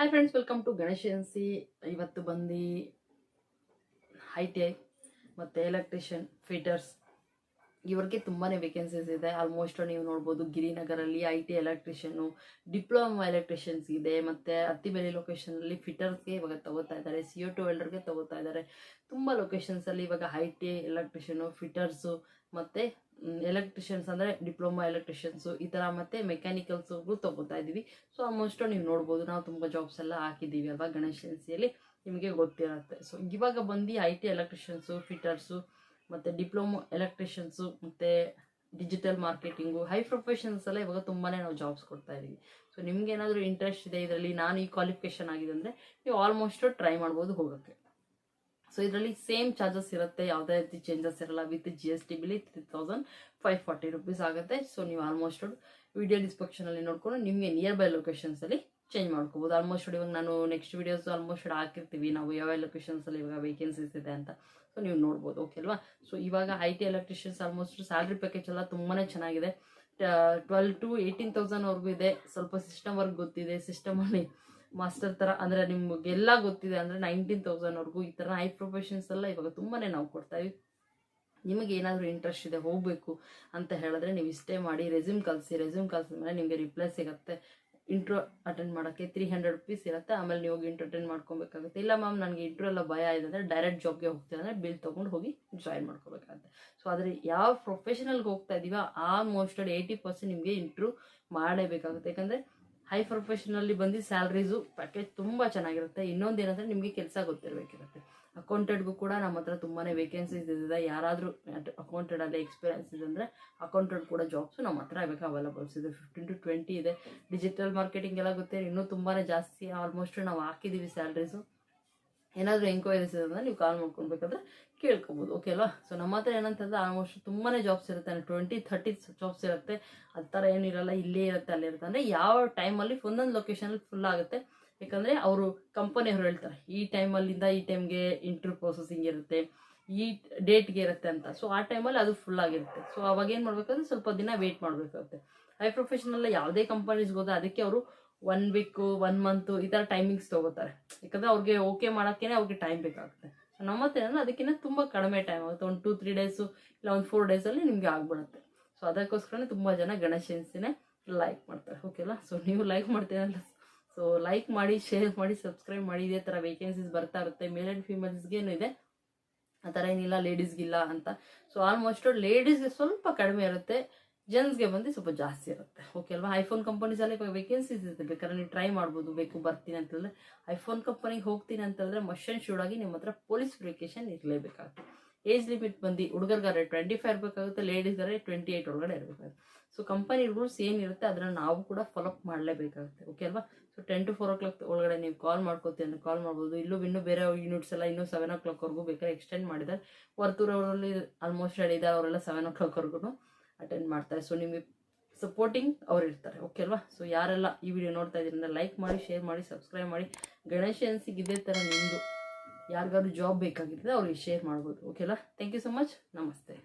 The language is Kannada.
Hi friends, welcome to Ganesh Agency. ಇವತ್ತು ಬಂದು ITI ಮತ್ತು ಎಲೆಕ್ಟ್ರಿಷಿಯನ್ ಫಿಟರ್ಸ್ ಇವರಿಗೆ ತುಂಬಾ ವೇಕೆನ್ಸೀಸ್ ಇದೆ. ಆಲ್ಮೋಸ್ಟ್ ನೀವು ನೋಡ್ಬೋದು ಗಿರಿನಗರಲ್ಲಿ ITI ಎಲೆಕ್ಟ್ರಿಷಿಯನು, ಡಿಪ್ಲೊಮಾ ಎಲೆಕ್ಟ್ರಿಷಿಯನ್ಸ್ ಇದೆ, ಮತ್ತು ಅತ್ತಿಬೇಲಿ ಲೊಕೇಶನಲ್ಲಿ ಫಿಟರ್ಸ್ಗೆ ಇವಾಗ ತಗೋತಾ ಇದ್ದಾರೆ, CO2 ವೆಲ್ಡರ್ಗೆ ತಗೋತಾ ಇದ್ದಾರೆ. ತುಂಬ ಲೊಕೇಶನ್ಸಲ್ಲಿ ಇವಾಗ ITI ಎಲೆಕ್ಟ್ರಿಷಿಯನು, ಫಿಟರ್ಸು ಮತ್ತು ಎಲೆಕ್ಟ್ರಿಷಿಯನ್ಸ್ ಅಂದರೆ ಡಿಪ್ಲೊಮಾ ಎಲೆಕ್ಟ್ರಿಷಿಯನ್ಸು ಈ ಥರ ಮತ್ತು ಮೆಕ್ಯಾನಿಕಲ್ಸ್ಗೂ ತಗೋತಾ ಇದ್ದೀವಿ. ಸೊ ಆಲ್ಮೋಸ್ಟ್ ನೀವು ನೋಡ್ಬೋದು, ನಾವು ತುಂಬ ಜಾಬ್ಸ್ ಎಲ್ಲ ಹಾಕಿದ್ದೀವಿ ಅಲ್ವಾ ಗಣೇಶ್ ಏಜೆನ್ಸಿಯಲ್ಲಿ, ನಿಮಗೆ ಗೊತ್ತಿರುತ್ತೆ. ಸೊ ಇವಾಗ ಬಂದು ITI ಎಲೆಕ್ಟ್ರಿಷಿಯನ್ಸು, ಫಿಟರ್ಸು ಮತ್ತು ಡಿಪ್ಲೊಮಾ ಎಲೆಕ್ಟ್ರಿಷಿಯನ್ಸು ಮತ್ತು ಡಿಜಿಟಲ್ ಮಾರ್ಕೆಟಿಂಗು, ಹೈ ಪ್ರೊಫೆಷನ್ಸ್ ಎಲ್ಲ ಇವಾಗ ತುಂಬಾ ನಾವು ಜಾಬ್ಸ್ ಕೊಡ್ತಾ ಇದ್ದೀವಿ. ಸೊ ನಿಮ್ಗೆ ಏನಾದರೂ ಇಂಟ್ರೆಸ್ಟ್ ಇದೆ ಇದರಲ್ಲಿ, ನಾನು ಈ ಕ್ವಾಲಿಫಿಕೇಷನ್ ಆಗಿದೆ ಅಂದರೆ ನೀವು ಆಲ್ಮೋಸ್ಟ್ ಟ್ರೈ ಮಾಡ್ಬೋದು ಹೋಗೋಕ್ಕೆ. ಸೊ ಇದರಲ್ಲಿ ಸೇಮ್ ಚಾರ್ಜಸ್ ಇರುತ್ತೆ, ಯಾವುದೇ ರೀತಿ ಚೇಂಜಸ್ ಇರಲ್ಲ. ವಿತ್ GST ಬಿಲ್ಲಿ 3540 rupees ಆಗುತ್ತೆ. ಸೊ ನೀವು ಆಲ್ಮೋಸ್ಟ್ ವಿಡಿಯೋ ಡಿಸ್ಕ್ರಿಪ್ಷನಲ್ಲಿ ನೋಡ್ಕೊಂಡು ನಿಮಗೆ ನಿಯರ್ ಬೈ ಲೊಕೇಶನ್ಸಲ್ಲಿ ಚೇಂಜ್ ಮಾಡ್ಕೋಬೋದು. ಆಲ್ಮೋಸ್ಟ್ ಇವಾಗ ನಾನು ನೆಕ್ಸ್ಟ್ ವೀಡಿಯೋಸ್ ಆಲ್ಮೋಸ್ಟ್ ಹಾಕಿರ್ತೀವಿ ನಾವು ಯಾವ ಲೊಕೇಶನ್ಸಲ್ಲಿ ಇವಾಗ ವೇಕೆನ್ಸೀಸ್ ಇದೆ ಅಂತ. ಸೊ ನೀವು ನೋಡ್ಬೋದು, ಓಕೆ ಅಲ್ವಾ. ಸೊ ಇವಾಗ ITI electricians almost salary package ಎಲ್ಲ ತುಂಬಾ ಚೆನ್ನಾಗಿದೆ. 12,000 to 18,000 ಇದೆ. ಸ್ವಲ್ಪ ಸಿಸ್ಟಮ್ ವರ್ಕ್ ಗೊತ್ತಿದೆ, ಸಿಸ್ಟಮಲ್ಲಿ ಮಾಸ್ಟರ್ ಥರ ಅಂದರೆ ನಿಮಗೆಲ್ಲ ಗೊತ್ತಿದೆ ಅಂದರೆ 19,000 ಈ ಥರ ಹೈ ಪ್ರೊಫೆಷನ್ಸ್ ಎಲ್ಲ ಇವಾಗ ತುಂಬಾ ನಾವು ಕೊಡ್ತಾಯಿವಿ. ನಿಮಗೆ ಏನಾದರೂ ಇಂಟ್ರೆಸ್ಟ್ ಇದೆ ಹೋಗಬೇಕು ಅಂತ ಹೇಳಿದ್ರೆ ನೀವು ಇಷ್ಟೇ ಮಾಡಿ, ರೆಸ್ಯೂಮ್ ಕಳಿಸಿದ್ಮೇಲೆ ನಿಮಗೆ ರಿಪ್ಲೈ ಸಿಗುತ್ತೆ. ಇಂಟ್ರೋ ಅಟೆಂಡ್ ಮಾಡೋಕ್ಕೆ 300 rupees ಇರುತ್ತೆ. ಆಮೇಲೆ ನೀವು ಹೋಗಿ ಇಂಟ್ರೋ ಅಟೆಂಡ್ ಮಾಡ್ಕೊಬೇಕಾಗುತ್ತೆ. ಇಲ್ಲ ಮ್ಯಾಮ್ ನನಗೆ ಇಂಟ್ರೋ ಎಲ್ಲ ಭಯ ಇದೆ ಅಂದರೆ ಡೈರೆಕ್ಟ್ ಜಾಬ್ಗೆ ಹೋಗ್ತೀನಿ ಅಂದರೆ ಬಿಲ್ ತೊಗೊಂಡು ಹೋಗಿ ಜಾಯಿನ್ ಮಾಡ್ಕೋಬೇಕಾಗುತ್ತೆ. ಸೊ ಆದರೆ ಯಾವ ಪ್ರೊಫೆಷನಲ್ಗೆ ಹೋಗ್ತಾ ಇದ್ದೀವೋ ಆಲ್ಮೋಸ್ಟ್ 80% ನಿಮಗೆ ಇಂಟ್ರೂ ಮಾಡಲೇಬೇಕಾಗುತ್ತೆ. ಯಾಕಂದರೆ ಹೈ ಪ್ರೊಫೆಷನಲ್ಲಿ ಬಂದು ಸ್ಯಾಲ್ರೀಸು ಪ್ಯಾಕೇಜ್ ತುಂಬ ಚೆನ್ನಾಗಿರುತ್ತೆ. ಇನ್ನೊಂದು ಏನಂದರೆ ನಿಮಗೆ ಕೆಲಸ ಗೊತ್ತಿರಬೇಕಿರುತ್ತೆ. ಅಕೌಂಟೆಡ್ಗೂ ಕೂಡ ನಮ್ಮ ಹತ್ರ ತುಂಬಾ ವೇಕೆನ್ಸೀಸ್ ಇದೆ. ಯಾರಾದರೂ ಅಕೌಂಟೆಡಲ್ಲಿ ಎಕ್ಸ್ಪೀರಿಯನ್ಸ್ ಇದೆ ಅಂದರೆ ಅಕೌಂಟೆಡ್ ಕೂಡ ಜಾಬ್ಸು ನಮ್ಮ ಹತ್ರ ಇವಾಗ ಅವೈಲಬಲ್ಸ್ ಇದೆ. 15 to 20 ಇದೆ. ಡಿಜಿಟಲ್ ಮಾರ್ಕೆಟಿಂಗ್ ಎಲ್ಲ ಗೊತ್ತೇ, ಇನ್ನೂ ತುಂಬಾ ಜಾಸ್ತಿ ಆಲ್ಮೋಸ್ಟ್ ನಾವು ಹಾಕಿದ್ದೀವಿ ಸ್ಯಾಲ್ರೀಸು. ಏನಾದರೂ ಎಂಕ್ವೈರೀಸ್ ಇದೆ ಅಂದರೆ ನೀವು ಕಾಲ್ ಮಾಡ್ಕೊಳ್ಬೇಕಾದ್ರೆ ಕೇಳ್ಕೊಬೋದು, ಓಕೆ ಅಲ್ವಾ. ಸೊ ನಮ್ಮ ಹತ್ರ ಏನಂತಂದರೆ ಆಲ್ಮೋಸ್ಟ್ ತುಂಬಾ ಜಾಬ್ಸ್ ಇರುತ್ತೆ, 20-30 ಜಾಬ್ಸ್ ಇರುತ್ತೆ. ಆ ಥರ ಏನಿರಲ್ಲ, ಇಲ್ಲೇ ಇರುತ್ತೆ ಅಲ್ಲೇ ಇರುತ್ತೆ. ಅಂದರೆ ಯಾವ ಟೈಮಲ್ಲಿ ಒಂದೊಂದು ಲೊಕೇಶನಲ್ಲಿ ಫುಲ್ ಆಗುತ್ತೆ. ಯಾಕಂದರೆ ಅವರು ಕಂಪನಿಯವರು ಹೇಳ್ತಾರೆ ಈ ಟೈಮಲ್ಲಿಂದ ಈ ಟೈಮ್ಗೆ ಇಂಟ್ರ್ಯೂ ಪ್ರೊಸೆಸಿಂಗ್ ಇರುತ್ತೆ, ಈ ಡೇಟ್ಗೆ ಇರುತ್ತೆ ಅಂತ. ಸೊ ಆ ಟೈಮಲ್ಲಿ ಅದು ಫುಲ್ ಆಗಿರುತ್ತೆ. ಸೊ ಅವಾಗ ಏನು ಮಾಡಬೇಕಾದ್ರೆ ಸ್ವಲ್ಪ ದಿನ ವೇಟ್ ಮಾಡಬೇಕಾಗುತ್ತೆ. ಹೈ ಪ್ರೊಫೆಷನಲ್ಲ ಯಾವುದೇ ಕಂಪನೀಸ್ಗೆ ಹೋದ್ರೆ ಅದಕ್ಕೆ ಅವರು 1 week 1 month ಈ ಥರ ಟೈಮಿಂಗ್ಸ್ ತೊಗೋತಾರೆ. ಯಾಕಂದರೆ ಅವ್ರಿಗೆ ಓಕೆ ಮಾಡೋಕ್ಕೇ ಅವ್ರಿಗೆ ಟೈಮ್ ಬೇಕಾಗುತ್ತೆ. ಸೊ ನಮ್ಮ ಹತ್ರ ಏನಂದ್ರೆ ಅದಕ್ಕಿಂತ ತುಂಬ ಕಡಿಮೆ ಟೈಮ್ ಆಗುತ್ತೆ. 1-2-3 days ಇಲ್ಲ 4 days ನಿಮಗೆ ಆಗ್ಬಿಡುತ್ತೆ. ಸೊ ಅದಕ್ಕೋಸ್ಕರನೇ ತುಂಬ ಜನ ಗಣೇಶ್ ಏಜೆನ್ಸಿನೇ ಲೈಕ್ ಮಾಡ್ತಾರೆ, ಓಕೆ ಅಲ್ಲ. ಸೊ ನೀವು ಲೈಕ್ ಮಾಡ್ತೀರಲ್ಲ, ಸೊ ಲೈಕ್ ಮಾಡಿ, ಶೇರ್ ಮಾಡಿ, ಸಬ್ಸ್ಕ್ರೈಬ್ ಮಾಡಿ. ಇದೇ ಥರ ವೇಕೆನ್ಸೀಸ್ ಬರ್ತಾ ಇರುತ್ತೆ. ಮೇಲ್ ಆ್ಯಂಡ್ ಫೀಮೇಲ್ಸ್ಗೇನು ಇದೆ, ಆ ಥರ ಏನಿಲ್ಲ ಲೇಡೀಸ್ಗಿಲ್ಲ ಅಂತ. ಸೊ ಆಲ್ಮೋಸ್ಟ್ ಲೇಡೀಸ್ಗೆ ಸ್ವಲ್ಪ ಕಡಿಮೆ ಇರುತ್ತೆ, ಜೆಂಟ್ಸ್ಗೆ ಬಂದು ಸ್ವಲ್ಪ ಜಾಸ್ತಿ ಇರುತ್ತೆ, ಓಕೆ ಅಲ್ವಾ. ಐಫೋನ್ ಕಂಪನೀಸಲ್ಲಿ ವೇಕೆನ್ಸೀಸ್ ಇದೆ, ಬೇಕಾದ್ರೆ ನೀವು ಟ್ರೈ ಮಾಡ್ಬೋದು. ಬೇಕು ಬರ್ತೀನಿ ಅಂತ ಹೇಳಿದ್ರೆ, ಐಫೋನ್ ಕಂಪನಿಗೆ ಹೋಗ್ತೀನಿ ಅಂತ ಹೇಳಿದ್ರೆ ಮಸ್ಟ್ ಆ್ಯಂಡ್ ಶುಡ್ ಆಗಿ ನಿಮ್ಮ ಹತ್ರ ಪೊಲೀಸ್ ವೆರಿಫಿಕೇಷನ್ ಇರಲೇಬೇಕಾಗುತ್ತೆ. ಏಜ್ ಲಿಮಿಟ್ ಬಂದು ಹುಡುಗರ್ಗಾರೆ 25 ಇರಬೇಕಾಗುತ್ತೆ, ಲೇಡೀಸ್ಗಾರೆ 28 ಒಳಗಡೆ ಇರಬೇಕಾಗುತ್ತೆ. ಸೊ ಕಂಪನಿ ರೂಲ್ಸ್ ಏನಿರುತ್ತೆ ಅದನ್ನು ನಾವು ಕೂಡ ಫಾಲೋಅಪ್ ಮಾಡಲೇಬೇಕಾಗುತ್ತೆ, ಓಕೆ ಅಲ್ವಾ. ಸೊ 10 to 4 o'clock ಒಳಗಡೆ ನೀವು ಕಾಲ್ ಮಾಡ್ಕೋತೀವಿ ಅಂದರೆ ಕಾಲ್ ಮಾಡ್ಬೋದು. ಇನ್ನೂ ಬೇರೆ ಯೂನಿಟ್ಸ್ ಎಲ್ಲ ಇನ್ನೂ 7 o'clock ಬೇಕಾದ್ರೆ ಎಕ್ಸ್ಟೆಂಡ್ ಮಾಡಿದ್ದಾರೆ. ವರ್ತೂರವರಲ್ಲಿ ಆಲ್ಮೋಸ್ಟ್ ಹೇಳಿದೆ, ಅವರೆಲ್ಲ 7 o'clock ಅಟೆಂಡ್ ಮಾಡ್ತಾರೆ. ಸೊ ನಿಮಗೆ ಸಪೋರ್ಟಿಂಗ್ ಅವ್ರು ಇರ್ತಾರೆ, ಓಕೆ ಅಲ್ವಾ. ಸೊ ಯಾರೆಲ್ಲ ಈ ವಿಡಿಯೋ ನೋಡ್ತಾ ಇದ್ದೀರಿಂದ ಲೈಕ್ ಮಾಡಿ, ಶೇರ್ ಮಾಡಿ, ಸಬ್ಸ್ಕ್ರೈಬ್ ಮಾಡಿ. ಗಣೇಶ್ ಏಜೆನ್ಸಿಗೆ ಇದೇ ಥರ ನಿಮ್ಮದು ಯಾರಿಗಾದ್ರು ಜಾಬ್ ಬೇಕಾಗಿರ್ತದೆ ಅವ್ರಿಗೆ ಶೇರ್ ಮಾಡ್ಬೋದು, ಓಕೆ ಅಲ್ಲ. Thank you so much. ನಮಸ್ತೆ.